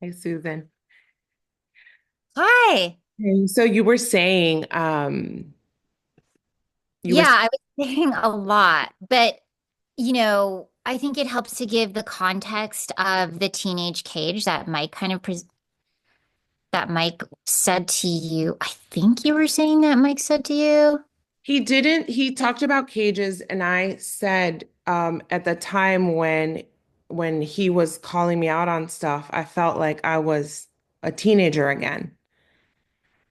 Hey, Susan. Hi. Hey, so you were saying, you were, Yeah, I was saying a lot, but I think it helps to give the context of the teenage cage that Mike said to you. I think you were saying that Mike said to you. he talked about cages, and I said, at the time when he was calling me out on stuff, I felt like I was a teenager again.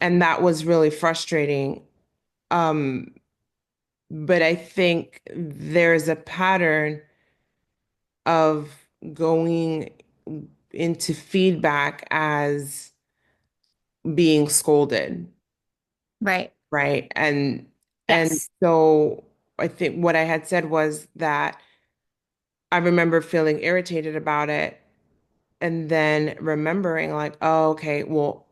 And that was really frustrating. Um, but I think there's a pattern of going into feedback as being scolded. Right. Right. And Yes. so I think what I had said was that I remember feeling irritated about it and then remembering like, oh, okay, well,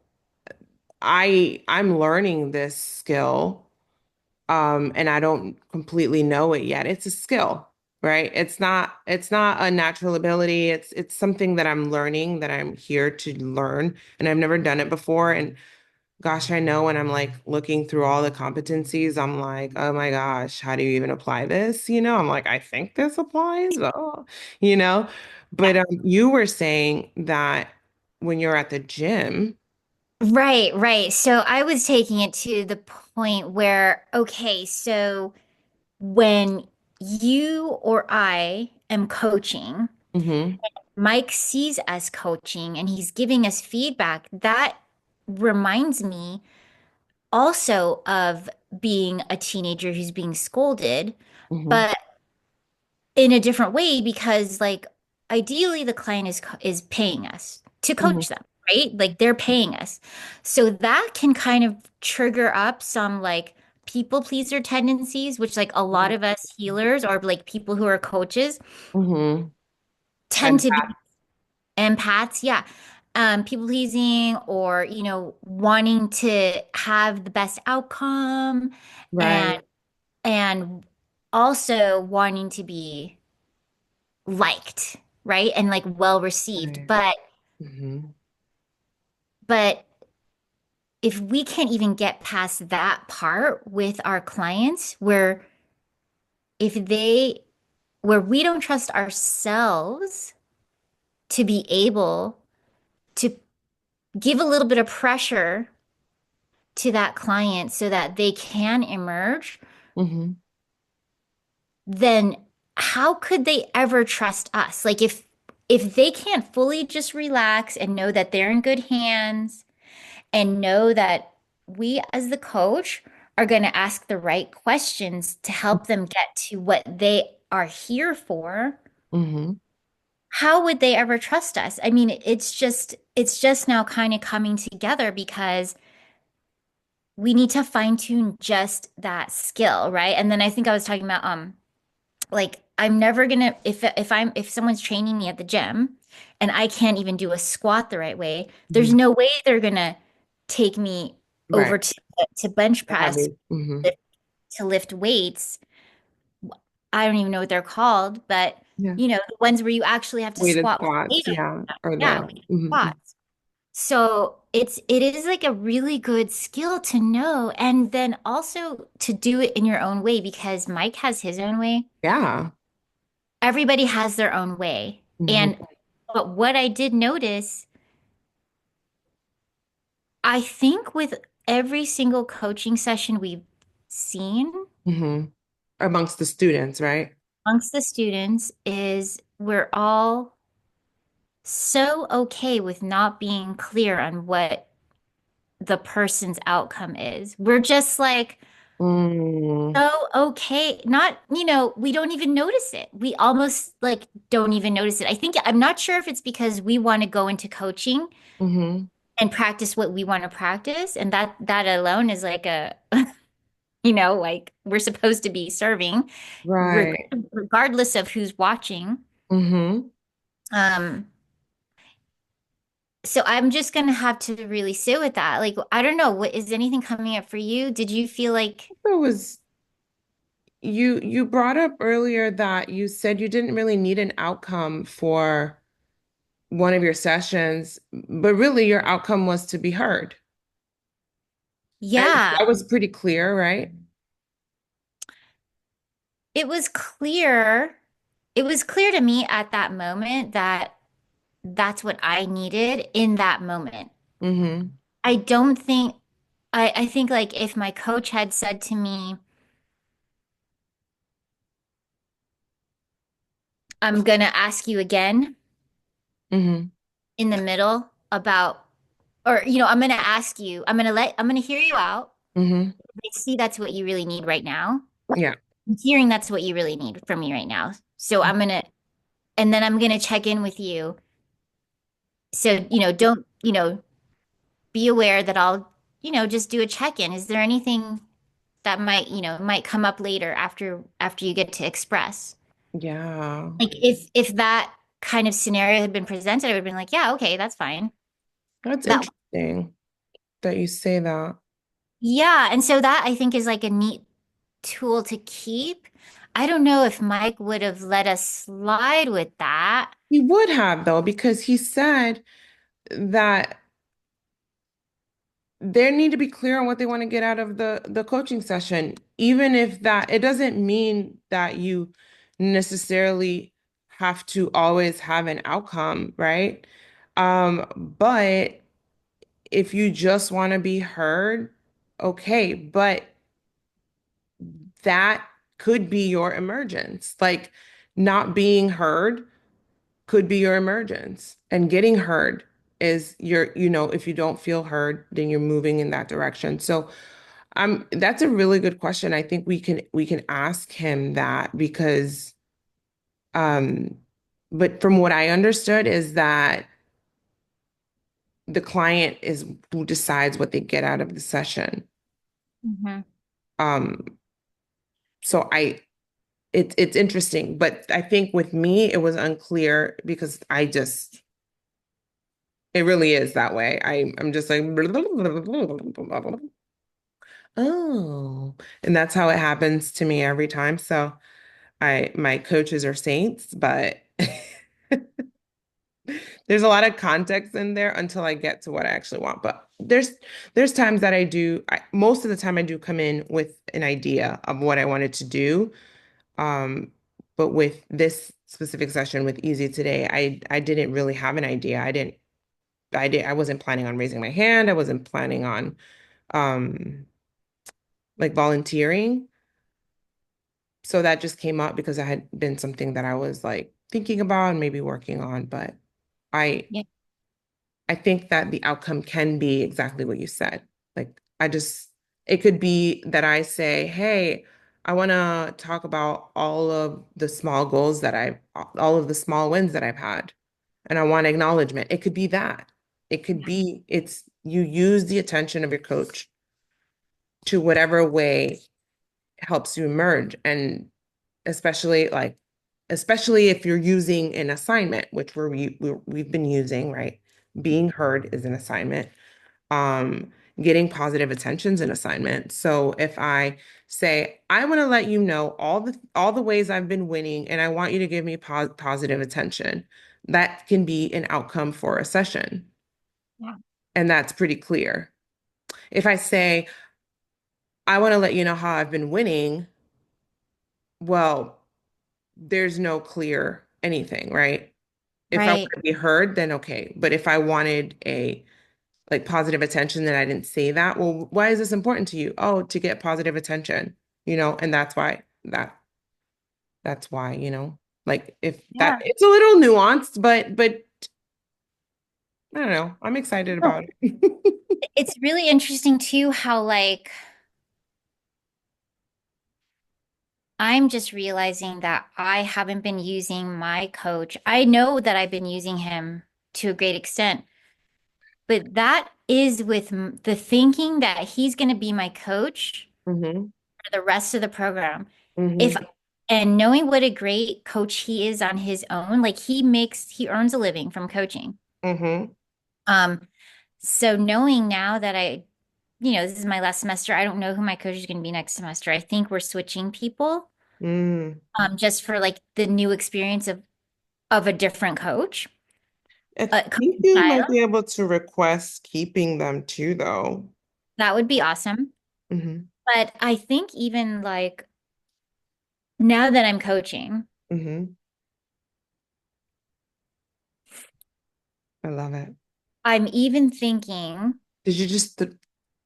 I'm learning this skill, and I don't completely know it yet. It's a skill, right? It's not a natural ability. It's something that I'm learning, that I'm here to learn, and I've never done it before. And gosh, I know when I'm like looking through all the competencies, I'm like, oh my gosh, how do you even apply this? I'm like, I think this applies. Oh, you know. Yeah. But you were saying that when you're at the gym, Right, right. So I was taking it to the point where, okay, so when you or I am coaching, hmm Mike sees us coaching and he's giving us feedback. That reminds me also of being a teenager who's being scolded, hmm but in a different way because like ideally the client is paying us to hmm coach them, right? Like they're paying us. So that can kind of trigger up some like people pleaser tendencies, which like a lot of us healers or like people who are coaches hmm tend And to that, be empaths, yeah. People pleasing or, wanting to have the best outcome and right, and also wanting to be liked, right? And like well received. right. hmm But if we can't even get past that part with our clients if they where we don't trust ourselves to be able to give a little bit of pressure to that client so that they can emerge, hmm then how could they ever trust us? Like if they can't fully just relax and know that they're in good hands and know that we as the coach are going to ask the right questions to help them get to what they are here for, hmm how would they ever trust us? I mean, it's just now kind of coming together because we need to fine tune just that skill, right? And then I think I was talking about like I'm never gonna if someone's training me at the gym and I can't even do a squat the right way, there's hmm no way they're gonna take me Right. over to bench press Heavy. hmm to lift weights. I don't even know what they're called, but Yeah. the ones where you actually have to Weighted squat with squats. weight on. Yeah. Or Yeah, the, weighted mhm. squats. So it is like a really good skill to know and then also to do it in your own way because Mike has his own way. Yeah. Everybody has their own way. And hmm but what I did notice, I think with every single coaching session we've seen hmm Amongst the students, right? amongst the students is we're all so okay with not being clear on what the person's outcome is. We're just like Mm-hmm. so okay. Not, we don't even notice it. We almost like don't even notice it. I'm not sure if it's because we want to go into coaching hmm and practice what we want to practice. And that alone is like like we're supposed to be serving reg Right. regardless of who's watching. hmm Um, so I'm just gonna have to really sit with that. Like, I don't know, what is anything coming up for you? Did you feel like, It was you brought up earlier that you said you didn't really need an outcome for one of your sessions, but really your outcome was to be heard. And Yeah, that was pretty clear, right? it was clear. It was clear to me at that moment that that's what I needed in that moment. Mm-hmm. I don't think, I think like if my coach had said to me, I'm gonna ask you again Mm-hmm. in the middle about, or, I'm gonna I'm gonna hear you out. Mm-hmm. I see that's what you really need right now. Yeah. I'm hearing that's what you really need from me right now. So and then I'm gonna check in with you. So, don't, be aware that I'll, just do a check-in. Is there anything that might come up later after you get to express? Yeah. Like if that kind of scenario had been presented, I would have been like, yeah, okay, that's fine. That's That interesting that you say that. Yeah, and so that I think is like a neat tool to keep. I don't know if Mike would have let us slide with that. He would have, though, because he said that they need to be clear on what they want to get out of the coaching session, even if that it doesn't mean that you necessarily have to always have an outcome, right? But if you just want to be heard, okay, but that could be your emergence. Like not being heard could be your emergence, and getting heard is if you don't feel heard, then you're moving in that direction. So that's a really good question. I think we can ask him that because um but from what I understood is that the client is who decides what they get out of the session. Hmm. Um so it's interesting, but I think with me it was unclear because it really is that way. I'm just like oh, and that's how it happens to me every time. So my coaches are saints, but there's a lot of context in there until I get to what I actually want. But there's times that most of the time I do come in with an idea of what I wanted to do. Um, but with this specific session with Easy today, I didn't really have an idea. I wasn't planning on raising my hand. I wasn't planning on um like volunteering. So that just came up because it had been something that I was like thinking about and maybe working on. But I Yeah. I think that the outcome can be exactly what you said. Like it could be that I say, hey, I want to talk about all of the small wins that I've had, and I want acknowledgement. It could be that. It could be it's you use the attention of your coach to whatever way helps you emerge. And especially like, especially if you're using an assignment, which we've been using, right? Being heard is an assignment. Um, Getting positive attention is an assignment. So if I say, I want to let you know all the ways I've been winning, and I want you to give me positive attention, that can be an outcome for a session. Yeah. And that's pretty clear. If I say, I want to let you know how I've been winning, well, there's no clear anything, right? If I want Right. to be heard, then okay. But if I wanted a like positive attention, then I didn't say that. Well, why is this important to you? Oh, to get positive attention, and that's why, like if that Yeah. it's a little nuanced, but I don't know. I'm excited No, about it. it's really interesting too how like I'm just realizing that I haven't been using my coach. I know that I've been using him to a great extent, but that is with the thinking that he's going to be my coach Hmm. for the rest of the program. If Hmm. and knowing what a great coach he is on his own, like he earns a living from coaching. Hmm. Um, so knowing now that this is my last semester, I don't know who my coach is going to be next semester. I think we're switching people, Mm. just for like the new experience of a different coach. I think coaching you might style. be able to request keeping them too, though. That would be awesome. Hmm. But I think even like now that I'm coaching, Hmm. I love it. I'm even thinking, Did you just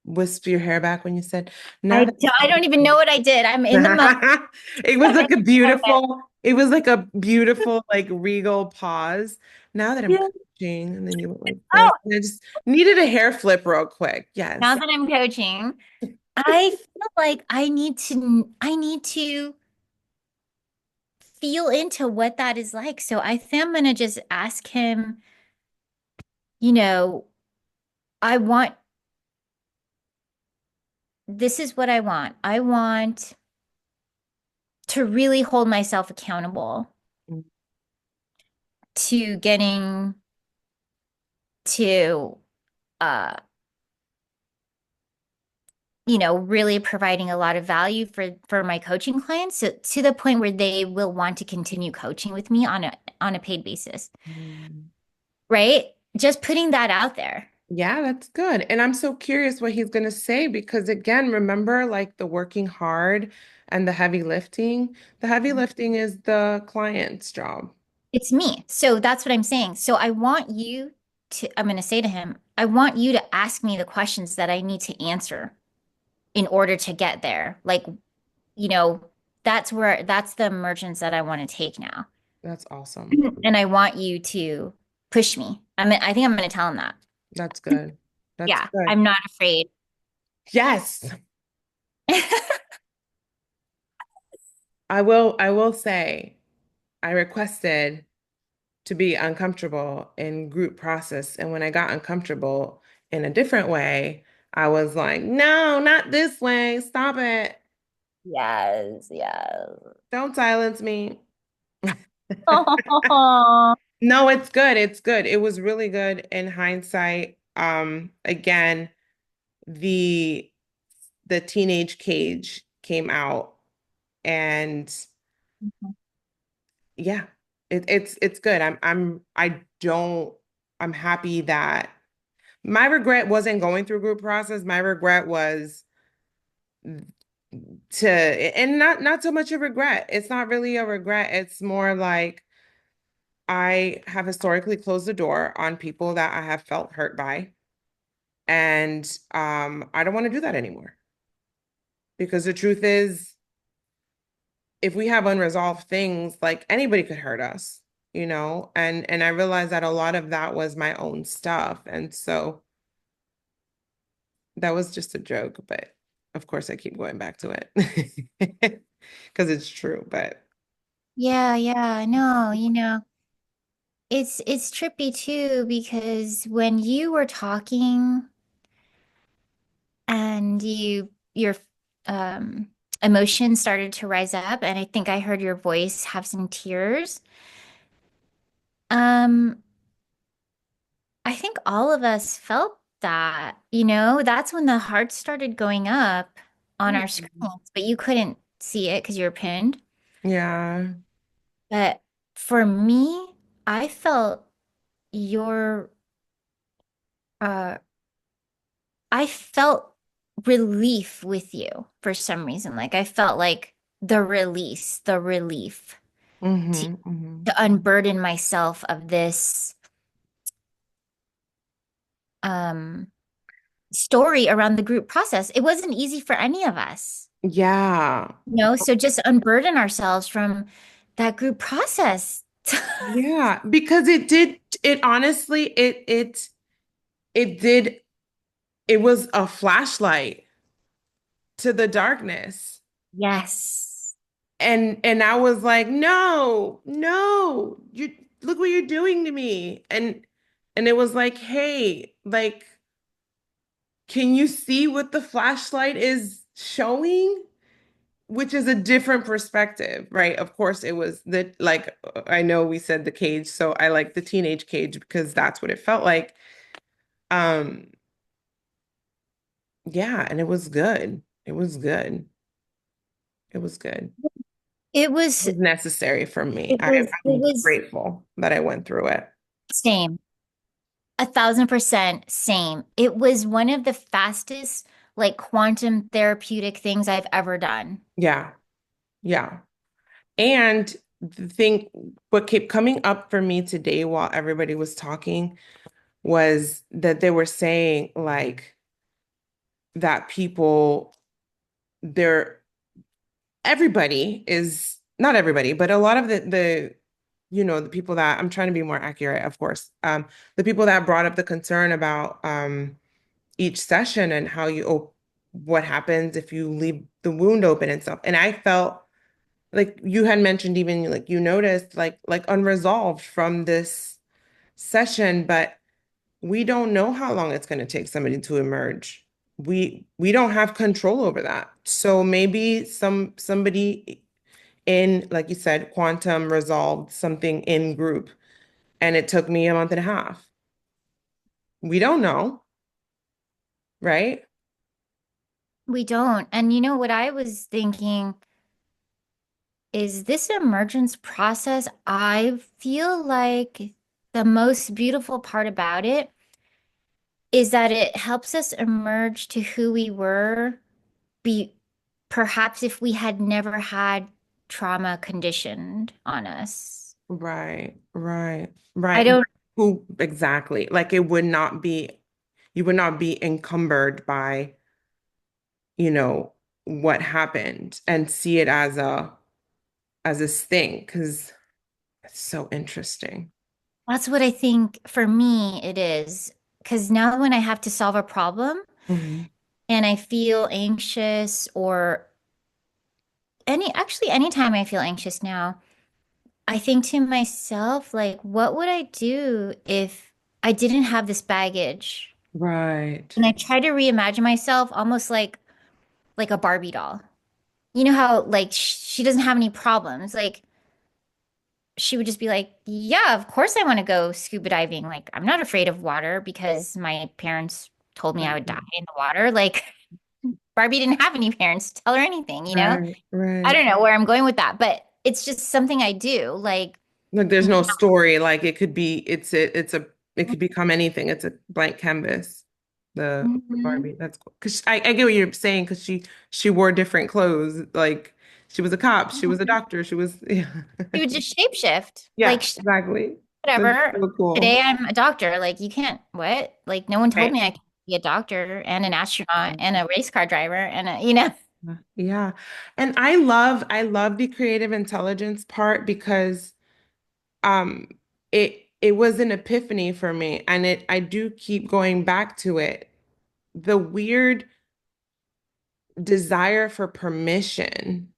wisp your hair back when you said, now that I don't even know what I did. I'm in the moment. it was like a beautiful, it was like a beautiful, like regal pause. Now that I'm Yeah. coaching, and then you went like this. Oh, And I just needed a hair flip real quick. now Yes. that I'm coaching, I feel like I need to feel into what that is like. So I think I'm gonna just ask him, you know, I want this is what I want. I want to really hold myself accountable to getting to uh really providing a lot of value for my coaching clients, so, to the point where they will want to continue coaching with me on a paid basis, Mhm. right? Just putting that out there. Yeah, that's good. And I'm so curious what he's going to say because, again, remember like the working hard and the heavy lifting? The heavy lifting is the client's job. It's me. So that's what I'm saying. So I'm going to say to him, I want you to ask me the questions that I need to answer in order to get there. Like, you know, that's the emergence that I want to take now. That's awesome. And I want you to push me. I think I'm going to tell him that. That's good. That's Yeah, good. I'm not afraid. Yes, I will say I requested to be uncomfortable in group process. And when I got uncomfortable in a different way, I was like, no, not this way. Stop it. Yes, yes. Don't silence me. Oh, No, it's good. It's good. It was really good in hindsight. Again, the the teenage cage came out and yeah, it's good. I don't I'm happy that my regret wasn't going through group process. My regret was to and not so much a regret. It's not really a regret. It's more like I have historically closed the door on people that I have felt hurt by. And I don't want to do that anymore. Because the truth is, if we have unresolved things, like anybody could hurt us, you know? And I realized that a lot of that was my own stuff. And so that was just a joke, but of course I keep going back to it because it's true. But yeah, yeah. No, it's trippy too because when you were talking and your um emotions started to rise up, and I think I heard your voice have some tears. Um, I think all of us felt that, that's when the hearts started going up on yeah, our screens, but you couldn't see it because you were pinned. yeah. But for me, I felt your uh I felt relief with you for some reason. Like I felt like the relief to Hmm. Hmm. unburden myself of this um story around the group process. It wasn't easy for any of us, Yeah. so just unburden ourselves from that group process. Yeah, because it honestly it did it was a flashlight to the darkness. Yes. And I was like, "No, no. You look what you're doing to me." And it was like, "Hey, like can you see what the flashlight is showing?" Which is a different perspective, right? Of course, it was the like I know we said the cage, so I like the teenage cage because that's what it felt like. Um, yeah, and it was good. It was good. It was good. It It was was necessary for me. it was it I'm was grateful that I went through it. same. 1,000% same. It was one of the fastest, like quantum therapeutic things I've ever done. Yeah. Yeah. And the thing, what kept coming up for me today while everybody was talking was that they were saying like that people, they're everybody is not everybody, but a lot of the people that I'm trying to be more accurate, of course, the people that brought up the concern about each session and how you op what happens if you leave the wound open and stuff. And I felt like you had mentioned even like you noticed like unresolved from this session, but we don't know how long it's going to take somebody to emerge. We don't have control over that. So maybe somebody in, like you said, quantum resolved something in group, and it took me a month and a half. We don't know, right? We don't. And you know what I was thinking is this emergence process, I feel like the most beautiful part about it is that it helps us emerge to who we were, be perhaps if we had never had trauma conditioned on us. Right, right, I right. don't, Who exactly? Like it would not be, you would not be encumbered by, you know, what happened and see it as this thing because it's so interesting. that's what I think for me it is. Because now when I have to solve a problem Mhm. and I feel anxious or actually anytime I feel anxious now, I think to myself, like, what would I do if I didn't have this baggage? Right. And I try to reimagine myself almost like a Barbie doll. You know how like she doesn't have any problems. Like she would just be like, "Yeah, of course I want to go scuba diving. Like I'm not afraid of water because my parents told me I would die in the water." Like Barbie didn't have any parents to tell her anything, you know? Right, I right. don't know where I'm going with that, but it's just something I do. Like Like there's no story. Like it could be, it could become anything. It's a blank canvas. The Mhm. Barbie. That's cool. Because I get what you're saying. Because she wore different clothes. Like she was a cop. She was a doctor. She was yeah. She would just shapeshift. Yeah, exactly. That's Whatever. so cool. Today I'm a doctor. Like you can't, what? Like no one told Right. me I could be a doctor and an astronaut and a race car driver and a, you know. Yeah. And I love the creative intelligence part because um it was an epiphany for me and it I do keep going back to it. The weird desire for permission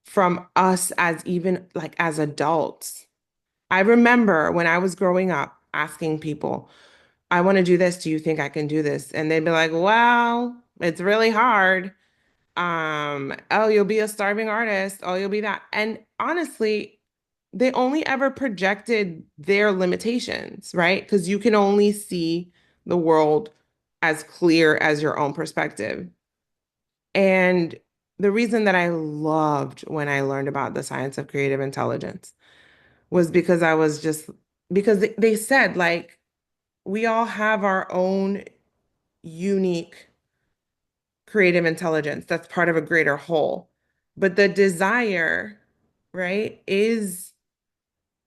from us as even like as adults. I remember when I was growing up asking people, I want to do this. Do you think I can do this? And they'd be like, well, it's really hard. Oh, you'll be a starving artist. Oh, you'll be that. And honestly, they only ever projected their limitations, right? Because you can only see the world as clear as your own perspective. And the reason that I loved when I learned about the science of creative intelligence was because I was just, because they said, like, we all have our own unique creative intelligence that's part of a greater whole. But the desire, right, is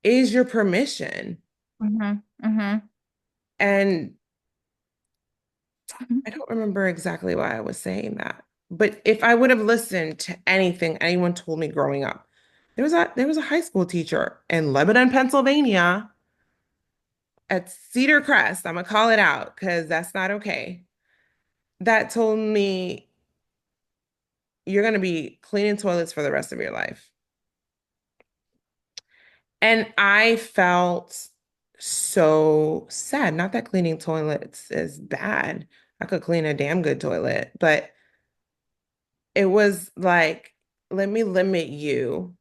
your permission. Hmm. Hmm. And I don't remember exactly why I was saying that. But if I would have listened to anything anyone told me growing up, there was a high school teacher in Lebanon, Pennsylvania at Cedar Crest. I'm gonna call it out because that's not okay. That told me you're gonna be cleaning toilets for the rest of your life. And I felt so sad. Not that cleaning toilets is bad. I could clean a damn good toilet, but it was like, let me limit you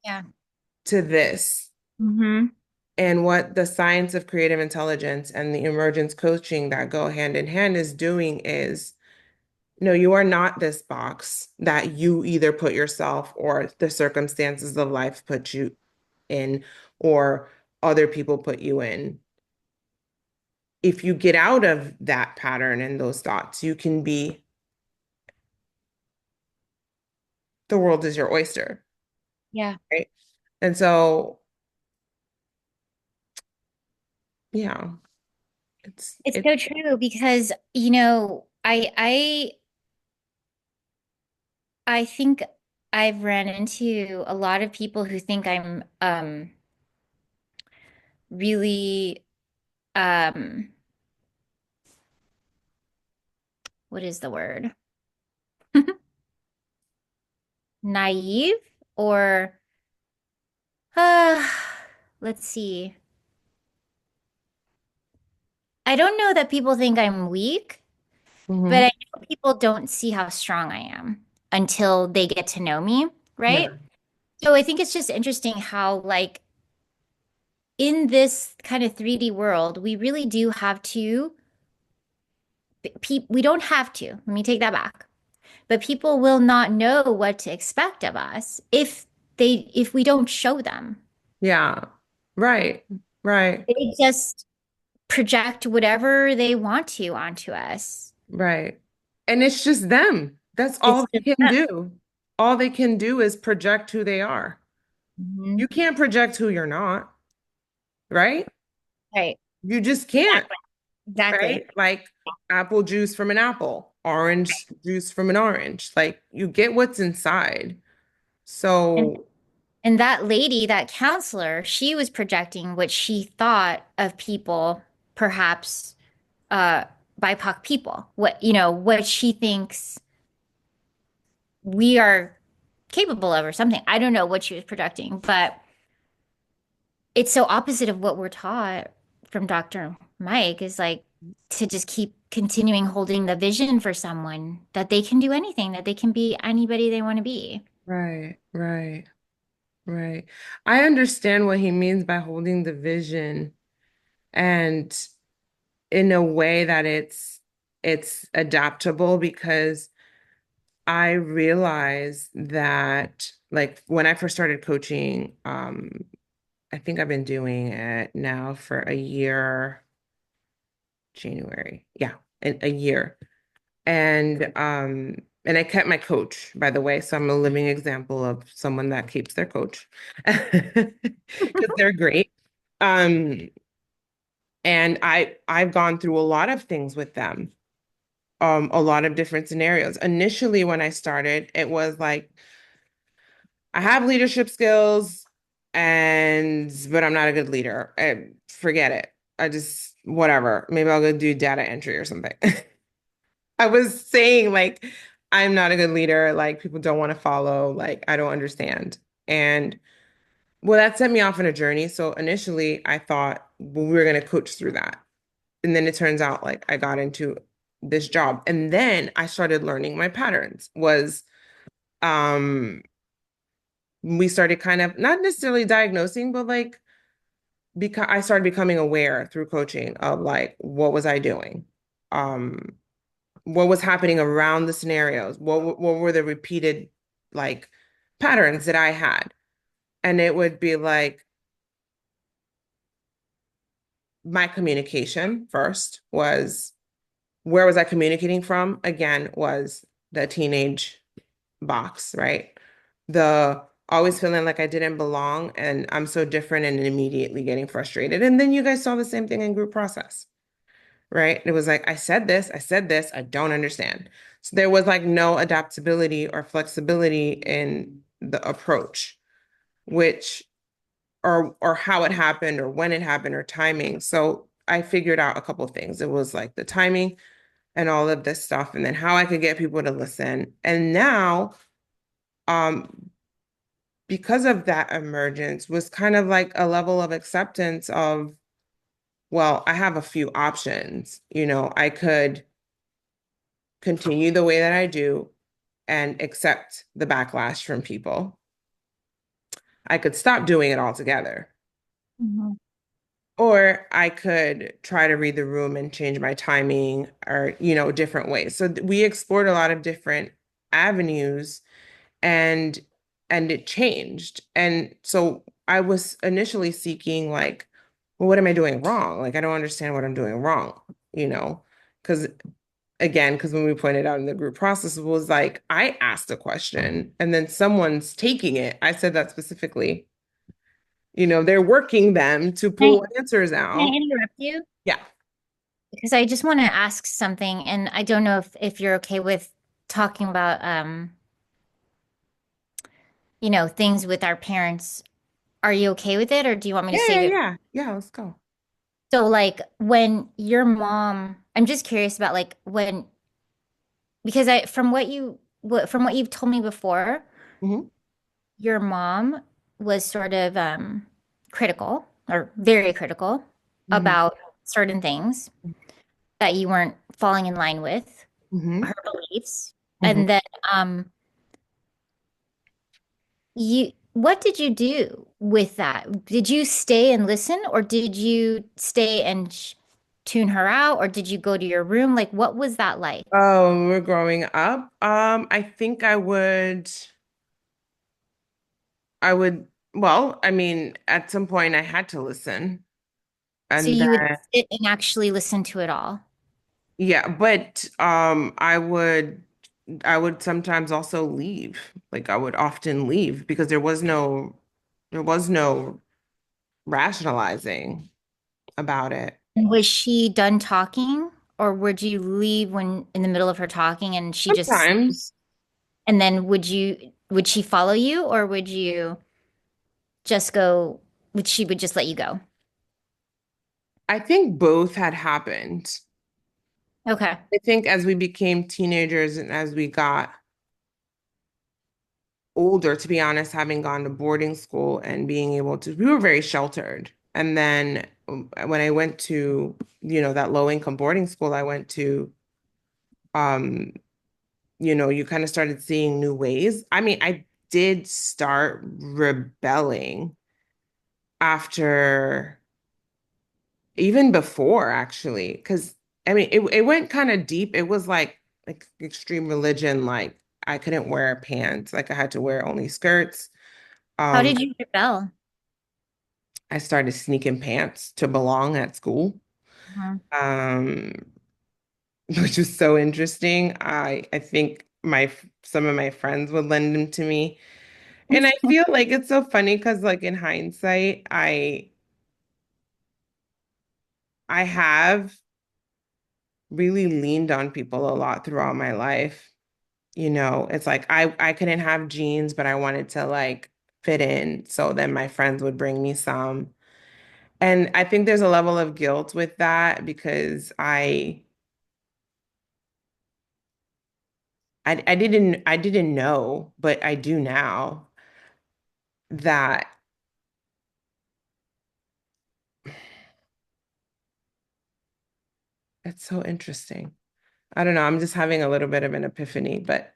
Yeah. to this. Hmm. And what the science of creative intelligence and the emergence coaching that go hand in hand is doing is no, you are not this box that you either put yourself or the circumstances of life put you in or other people put you in. if you get out of that pattern and those thoughts, you can be the world is your oyster, Yeah. right? And so, yeah, It's it's so true because, I think I've ran into a lot of people who think I'm really um what is the word? Naive or uh, let's see. I don't know that people think I'm weak, but hmm I know people don't see how strong I am until they get to know me, right? yeah, So I think it's just interesting how, like, in this kind of 3D world, we really do have to, we don't have to, let me take that back. But people will not know what to expect of us if we don't show them. yeah, right, right, They just project whatever they want to onto us. right. And it's just them. That's It's all they just can that. do. All they can do is project who they are. Mhm. You can't project who you're not, right? Right. You just can't, Exactly. Exactly. right? Like apple juice from an apple, orange juice from an orange. Like you get what's inside. And So, and that lady, that counselor, she was projecting what she thought of people, perhaps uh BIPOC people. What she thinks we are capable of or something. I don't know what she was projecting, but it's so opposite of what we're taught from Dr. Mike is like to just keep continuing holding the vision for someone that they can do anything, that they can be anybody they want to be. right, right, right. I understand what he means by holding the vision and in a way that it's adaptable because I realize that like when I first started coaching, I think I've been doing it now for a year, January. Yeah, a year. And I kept my coach, by the way, so I'm a living example of someone that keeps their coach because they're great. Um, and I've gone through a lot of things with them, a lot of different scenarios. Initially, when I started, it was like I have leadership skills and but I'm not a good leader. Forget it. I just whatever. Maybe I'll go do data entry or something. I was saying like I'm not a good leader, like people don't want to follow, like I don't understand. And well, that set me off on a journey. So initially I thought, well, we were going to coach through that. And then it turns out like I got into this job. And then I started learning my patterns was um we started kind of not necessarily diagnosing, but like because I started becoming aware through coaching of like what was I doing? Um what was happening around the scenarios? What were the repeated like patterns that I had? And it would be like my communication first was where was I communicating from? Again, was the teenage box, right? The always feeling like I didn't belong and I'm so different and immediately getting frustrated. And then you guys saw the same thing in group process, right? It was like, I said this, I don't understand. So there was like no adaptability or flexibility in the approach, which or how it happened or when it happened or timing. So I figured out a couple of things. It was like the timing and all of this stuff, and then how I could get people to listen. And now, um, because of that emergence, was kind of like a level of acceptance of, well, I have a few options. I could continue the way that I do and accept the backlash from people. I could stop doing it altogether. Mhm. Or I could try to read the room and change my timing or, different ways. So we explored a lot of different avenues and and it changed. And so I was initially seeking like well, what am I doing wrong? Like, I don't understand what I'm doing wrong, you know? Because because when we pointed out in the group process, it was like, I asked a question and then someone's taking it. I said that specifically. They're working them to Can I, pull answers can I out. interrupt you? Yeah. Because I just want to ask something, and I don't know if you're okay with talking about things with our parents. Are you okay with it, or do you want me to Yeah, yeah, save it? yeah. Yeah, let's go. So, like, when your mom, I'm just curious about like when, because from what you've told me before, Hmm. your mom was sort of critical or very critical Hmm. about certain things that you weren't falling in line with, Hmm. her beliefs. Hmm. And then um what did you do with that? Did you stay and listen, or did you stay and tune her out, or did you go to your room? Like, what was that like? Oh, when we're growing up. I think well, I mean, at some point I had to listen. So And you would then, sit and actually listen to it all. yeah, but I would sometimes also leave. Like I would often leave because there was no rationalizing about it. And was she done talking, or would you leave when in the middle of her talking and she just, Sometimes and then would she follow you, or would you just go, would she would just let you go? I think both had happened. Okay. I think as we became teenagers and as we got older, to be honest, having gone to boarding school and being able to, we were very sheltered. And then when I went to, that low income boarding school I went to, um, you kind of started seeing new ways. I mean, I did start rebelling after, even before actually, because I mean, it went kind of deep. It was like extreme religion, like I couldn't wear pants, like I had to wear only skirts. How Um, did you rebel? I started sneaking pants to belong at school, Mhm. um, which was so interesting. I think some of my friends would lend them to me, and I feel like it's so funny because, like in hindsight, I have really leaned on people a lot throughout my life. It's like I couldn't have jeans, but I wanted to like fit in, so then my friends would bring me some. And I think there's a level of guilt with that because I didn't know, but I do now that it's so interesting. I don't know, I'm just having a little bit of an epiphany, but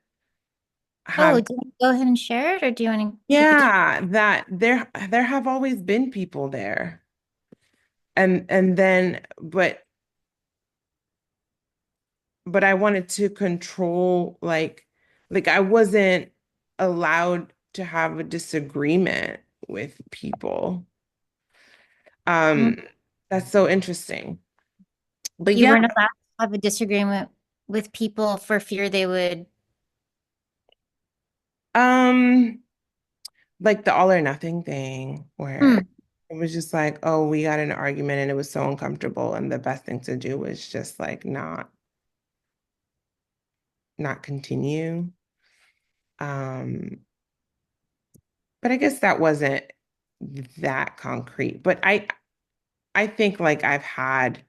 Oh, have do you want to go ahead and share it, or do you want to keep it to yeah, that there have always been people there. And then but I wanted to control like I wasn't allowed to have a disagreement with people. yourself? Um, that's so interesting. But You yeah, weren't allowed to have a disagreement with people for fear they would. um, like the all or nothing thing Hmm. where it was just like, oh, we got in an argument and it was so uncomfortable, and the best thing to do was just like not continue. Um, but I guess that wasn't that concrete. But I think like I've had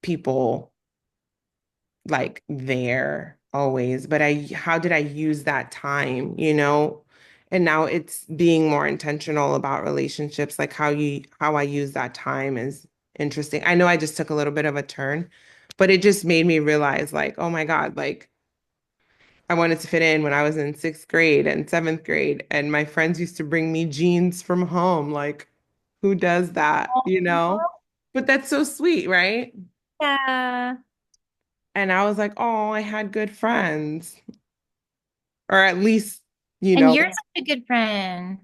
people like there always, but how did I use that time? And now it's being more intentional about relationships, like how I use that time is interesting. I know I just took a little bit of a turn, but it just made me realize like, oh my God, like I wanted to fit in when I was in sixth grade and seventh grade, and my friends used to bring me jeans from home. Like, who does that? But that's so sweet, right? Yeah. And I was like, oh, I had good friends, or at least, you And know, you're such a good friend.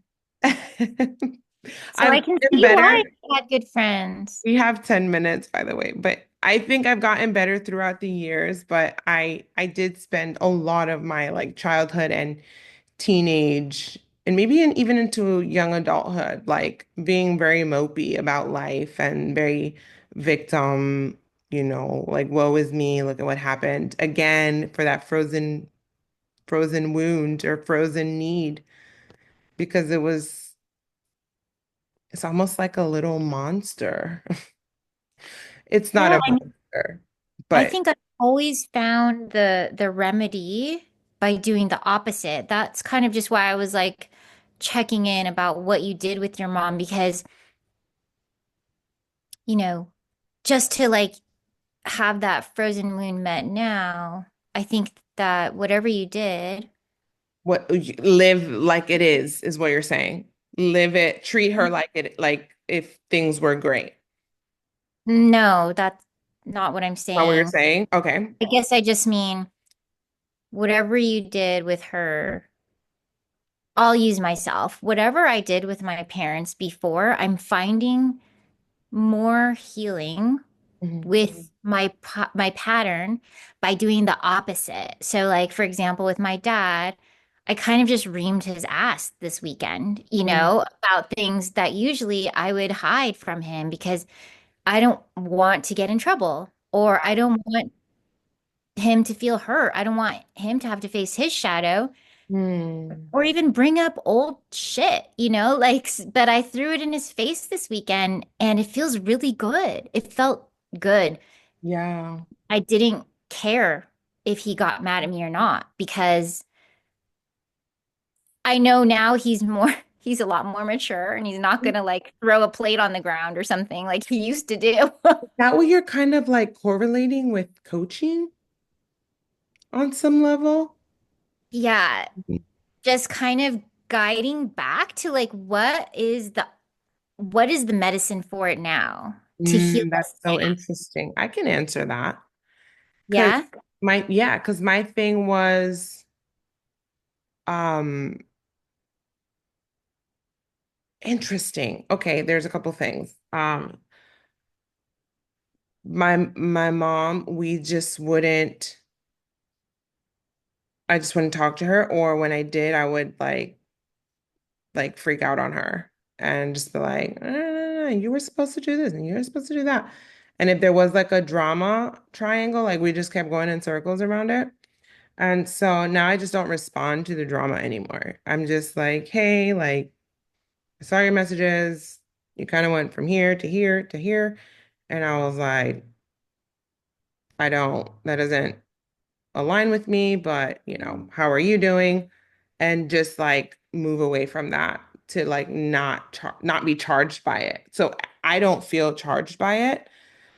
So I've I can gotten see why better. you had good friends. We have 10 minutes, by the way, but I think I've gotten better throughout the years, but I did spend a lot of my like childhood and teenage and maybe even into young adulthood, like being very mopey about life and very victim, like woe is me, look at what happened. Again, for that frozen wound or frozen need, because it's almost like a little monster. It's not Yeah, a I mean, monster, I but think I've always found the remedy by doing the opposite. That's kind of just why I was like checking in about what you did with your mom because, you know, just to like have that frozen wound met now, I think that whatever you did, what live like it is what you're saying. Live it, treat her like if things were great. no, that's not what I'm Not what you're saying. saying? Okay. I guess I just mean whatever you did with her, I'll use myself. Whatever I did with my parents before, I'm finding more healing Mhm. with my pattern by doing the opposite. So like for example with my dad, I kind of just reamed his ass this weekend, Mhm. about things that usually I would hide from him because I don't want to get in trouble or I don't want him to feel hurt. I don't want him to have to face his shadow Hmm. or even bring up old shit, like, but I threw it in his face this weekend and it feels really good. It felt good. Yeah. I didn't care if he got mad at me or not because I know now he's a lot more mature and he's not gonna like throw a plate on the ground or something like he used to do. Is that what you're kind of like correlating with coaching on some level? Yeah, just kind of guiding back to like what is the medicine for it now to heal That's us so now? interesting. I can answer that. Cause Yeah. because my thing was um interesting. Okay, there's a couple things. My mom, I just wouldn't talk to her, or when I did, I would like freak out on her and just be like, you were supposed to do this and you were supposed to do that. And if there was like a drama triangle, like we just kept going in circles around it. And so now I just don't respond to the drama anymore. I'm just like, hey, like, I saw your messages. You kind of went from here to here to here. And I was like, that doesn't align with me, but how are you doing? And just like move away from that to like not be charged by it. So I don't feel charged by it.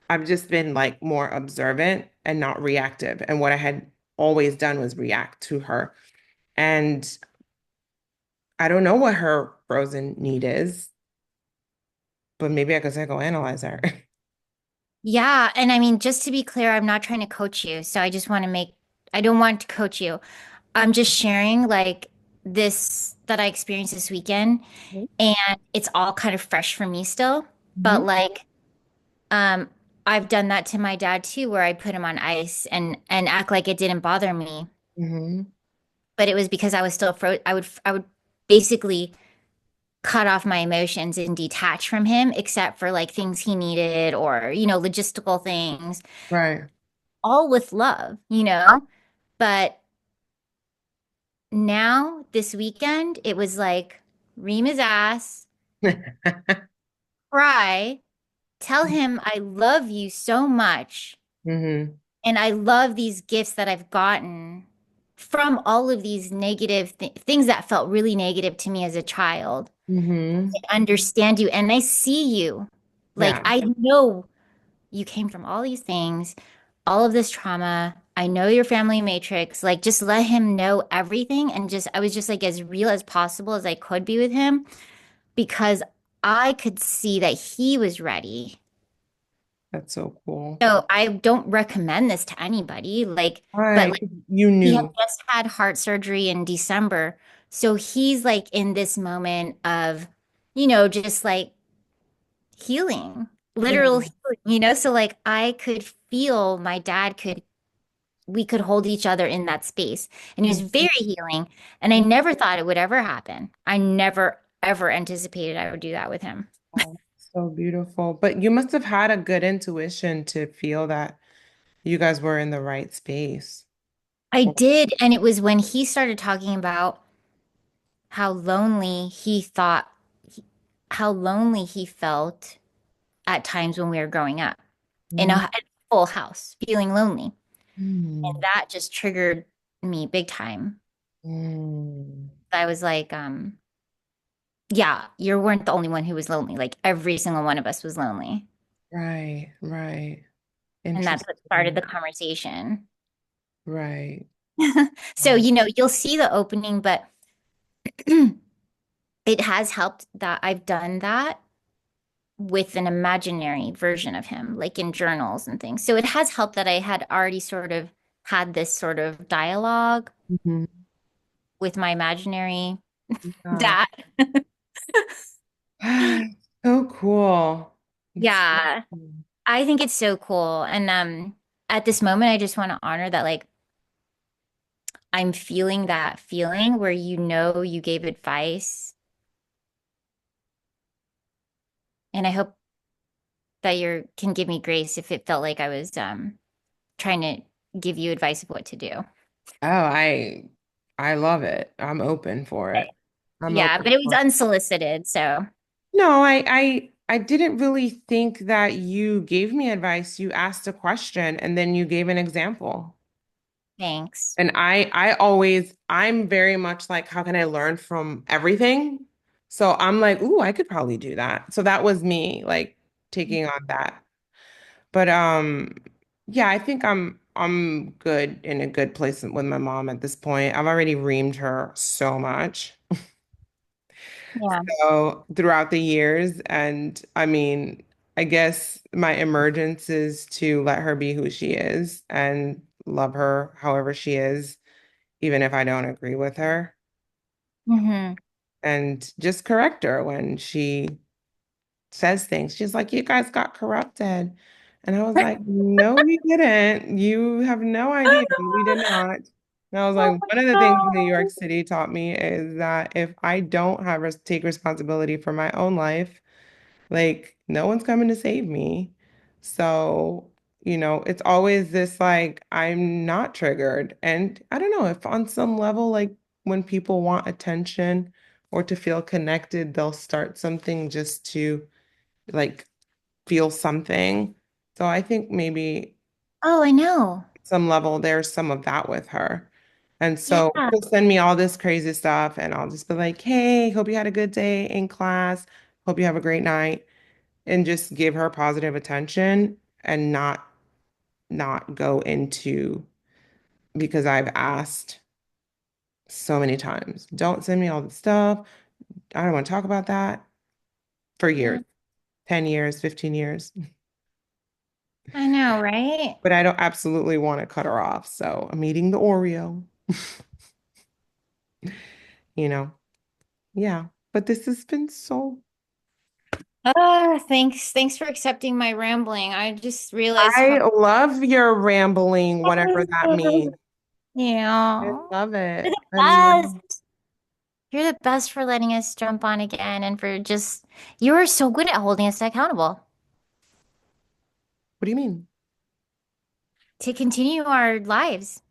I've just been like more observant and not reactive. And what I had always done was react to her. And I don't know what her frozen need is, but maybe I could psychoanalyze her. Yeah, and I mean, just to be clear, I'm not trying to coach you. So I don't want to coach you. I'm just sharing like this that I experienced this weekend, and it's all kind of fresh for me still. Mhm. But like, um, I've done that to my dad too, where I put him on ice and act like it didn't bother me, Mhm. but it was because I was still I would basically cut off my emotions and detach from him, except for like things he needed or logistical things, Right. all with love. But now this weekend, it was like ream his ass, cry, tell him I love you so much. Hmm. And I love these gifts that I've gotten from all of these negative things that felt really negative to me as a child. Hmm. I understand you and I see you. Like, Yeah, I know you came from all these things, all of this trauma. I know your family matrix. Like, just let him know everything. And I was just like as real as possible as I could be with him because I could see that he was ready. that's so cool. So I don't recommend this to anybody. Like, but Hi, like you he had knew. just had heart surgery in December. So he's like in this moment of, just like healing, literal Yeah. healing, so like I could feel my dad could we could hold each other in that space. And it was very Mhm. healing. And I never thought it would ever happen. I never, ever anticipated I would do that with him. Oh, so beautiful. But you must have had a good intuition to feel that you guys were in the right space. I did. And it was when he started talking about how lonely he thought, how lonely he felt at times when we were growing up in Mm, a full house, feeling lonely. And mm, that just triggered me big time. mm. I was like, yeah, you weren't the only one who was lonely. Like every single one of us was lonely. Right, right. And that's what started Interesting. the conversation. Right. So, you'll see the opening, but it has helped that I've done that with an imaginary version of him, like in journals and things. So it has helped that I had already sort of had this sort of dialogue Mhm. with my imaginary Yeah. dad. So cool. It's so Yeah, cool. I think it's so cool. And at this moment, I just want to honor that, like, I'm feeling that feeling where you gave advice. And I hope that you can give me grace if it felt like I was trying to give you advice of what to do. Oh, I love it. I'm open for it. I'm Yeah, open but it was for it. unsolicited, so No, I didn't really think that you gave me advice. You asked a question and then you gave an example. thanks. And I'm very much like, how can I learn from everything? So I'm like, ooh, I could probably do that. So that was me like taking on that. But yeah, I think I'm good in a good place with my mom at this point. I've already reamed her so much. Yeah. So throughout the years, and I mean, I guess my emergence is to let her be who she is and love her however she is, even if I don't agree with her, Hmm. and just correct her when she says things. She's like, "You guys got corrupted." And I was like, "No, we didn't. You have no idea. We did not." And I was like, Oh my one of the things New York God. City taught me is that if I don't have take responsibility for my own life, like, no one's coming to save me. So, it's always this like, I'm not triggered. And I don't know if on some level, like when people want attention or to feel connected, they'll start something just to like feel something. So I think maybe Oh, I know. some level there's some of that with her. And so Yeah. she'll send me all this crazy stuff and I'll just be like, hey, hope you had a good day in class. Hope you have a great night. And just give her positive attention and not go into because I've asked so many times, don't send me all the stuff. I don't want to talk about that for Yeah. years, 10 years, 15 years. I know, right? But I don't absolutely want to cut her off. So I'm eating the Oreo, you know. Yeah. But this has been so Thanks. Thanks for accepting my rambling. I just realized how I love your rambling, whatever that means. I yeah. love You're it. the I love best. You're the best for letting us jump on again and for just you are so good at holding us accountable What do you mean? to continue our lives.